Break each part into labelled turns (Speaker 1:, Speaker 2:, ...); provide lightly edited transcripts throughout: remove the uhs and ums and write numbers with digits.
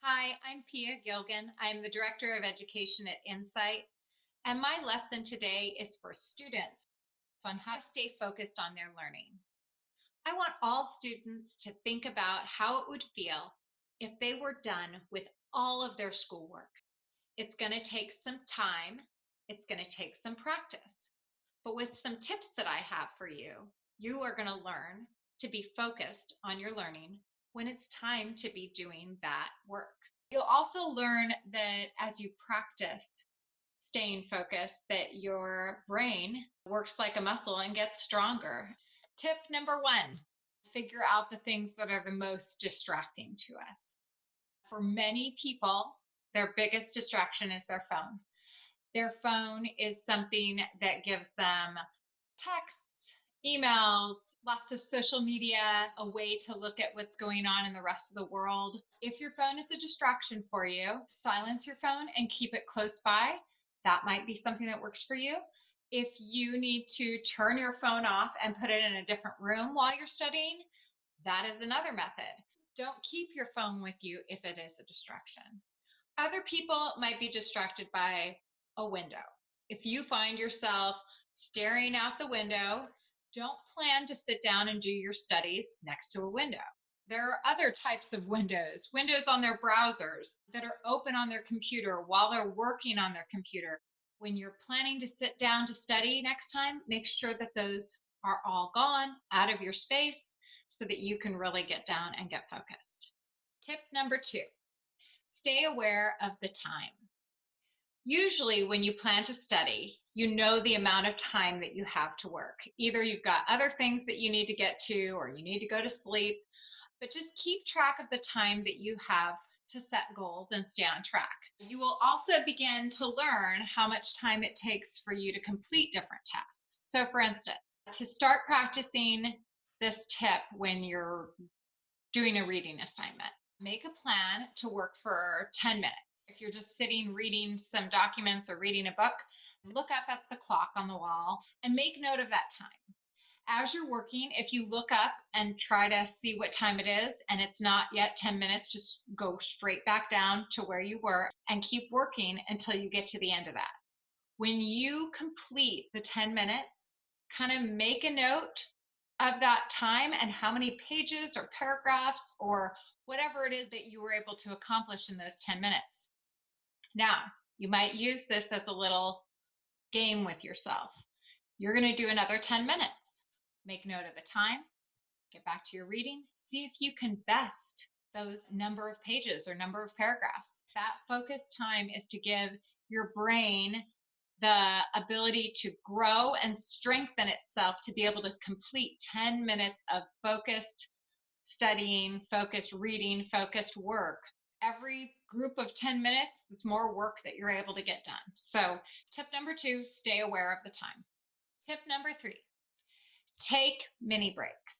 Speaker 1: Hi, I'm Pia Gilgen. I'm the Director of Education at INCIGHT, and my lesson today is for students on how to stay focused on their learning. I want all students to think about how it would feel if they were done with all of their schoolwork. It's going to take some time, it's going to take some practice, but with some tips that I have for you, you are going to learn to be focused on your learning when it's time to be doing that work. You'll also learn that as you practice staying focused, that your brain works like a muscle and gets stronger. Tip number one, figure out the things that are the most distracting to us. For many people, their biggest distraction is their phone. Their phone is something that gives them texts, emails, lots of social media, a way to look at what's going on in the rest of the world. If your phone is a distraction for you, silence your phone and keep it close by. That might be something that works for you. If you need to turn your phone off and put it in a different room while you're studying, that is another method. Don't keep your phone with you if it is a distraction. Other people might be distracted by a window. If you find yourself staring out the window, don't plan to sit down and do your studies next to a window. There are other types of windows on their browsers that are open on their computer while they're working on their computer. When you're planning to sit down to study next time, make sure that those are all gone out of your space so that you can really get down and get focused. Tip number two, stay aware of the time. Usually when you plan to study, you know the amount of time that you have to work. Either you've got other things that you need to get to or you need to go to sleep, but just keep track of the time that you have to set goals and stay on track. You will also begin to learn how much time it takes for you to complete different tasks. So for instance, to start practicing this tip when you're doing a reading assignment, make a plan to work for 10 minutes. If you're just sitting reading some documents or reading a book, look up at the clock on the wall and make note of that time. As you're working, if you look up and try to see what time it is and it's not yet 10 minutes, just go straight back down to where you were and keep working until you get to the end of that. When you complete the 10 minutes, kind of make a note of that time and how many pages or paragraphs or whatever it is that you were able to accomplish in those 10 minutes. Now, you might use this as a little game with yourself. You're going to do another 10 minutes. Make note of the time, get back to your reading, see if you can best those number of pages or number of paragraphs. That focus time is to give your brain the ability to grow and strengthen itself to be able to complete 10 minutes of focused studying, focused reading, focused work. Every group of 10 minutes, it's more work that you're able to get done. So tip number two, stay aware of the time. Tip number three, take mini breaks.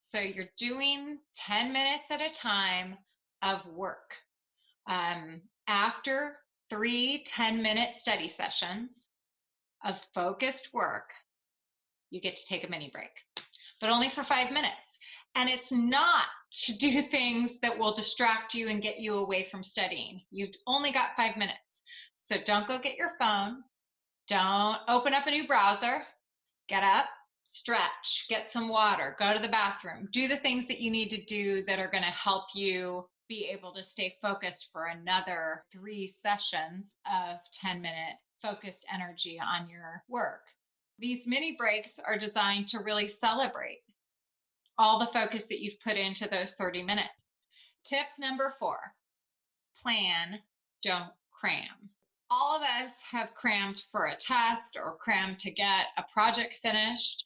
Speaker 1: So you're doing 10 minutes at a time of work. After 3 10-minute study sessions of focused work, you get to take a mini break, but only for 5 minutes. And it's not to do things that will distract you and get you away from studying. You've only got 5 minutes. So don't go get your phone. Don't open up a new browser. Get up, stretch, get some water, go to the bathroom, do the things that you need to do that are going to help you be able to stay focused for another 3 sessions of 10-minute focused energy on your work. These mini breaks are designed to really celebrate all the focus that you've put into those 30 minutes. Tip number 4, plan, don't cram. All of us have crammed for a test or crammed to get a project finished,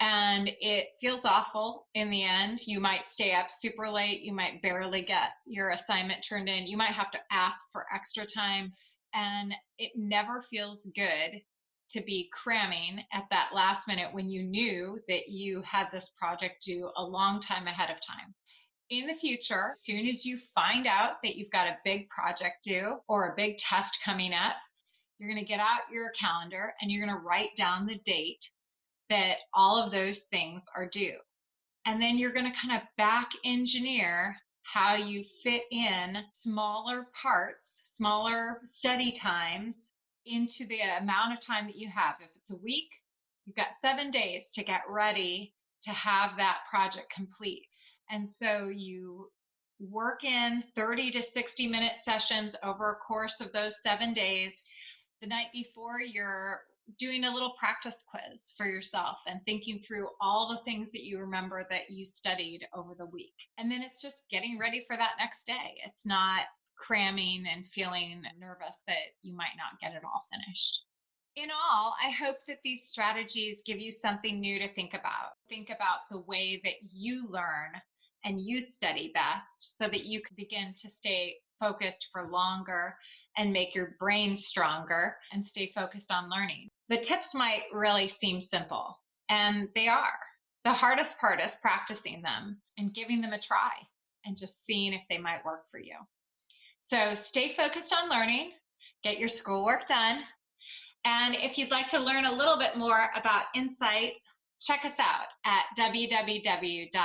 Speaker 1: and it feels awful in the end. You might stay up super late, you might barely get your assignment turned in, you might have to ask for extra time, and it never feels good to be cramming at that last minute when you knew that you had this project due a long time ahead of time. In the future, as soon as you find out that you've got a big project due or a big test coming up, you're going to get out your calendar and you're going to write down the date that all of those things are due. And then you're going to kind of back engineer how you fit in smaller parts, smaller study times into the amount of time that you have. If it's a week, you've got 7 days to get ready to have that project complete. And so you work in 30 to 60-minute sessions over a course of those 7 days. The night before, you're doing a little practice quiz for yourself and thinking through all the things that you remember that you studied over the week. And then it's just getting ready for that next day. It's not cramming and feeling nervous that you might not get it all finished. In all, I hope that these strategies give you something new to think about. Think about the way that you learn and you study best so that you can begin to stay focused for longer and make your brain stronger and stay focused on learning. The tips might really seem simple, and they are. The hardest part is practicing them and giving them a try and just seeing if they might work for you. So stay focused on learning, get your schoolwork done. And if you'd like to learn a little bit more about INCIGHT, check us out at www.insight.org.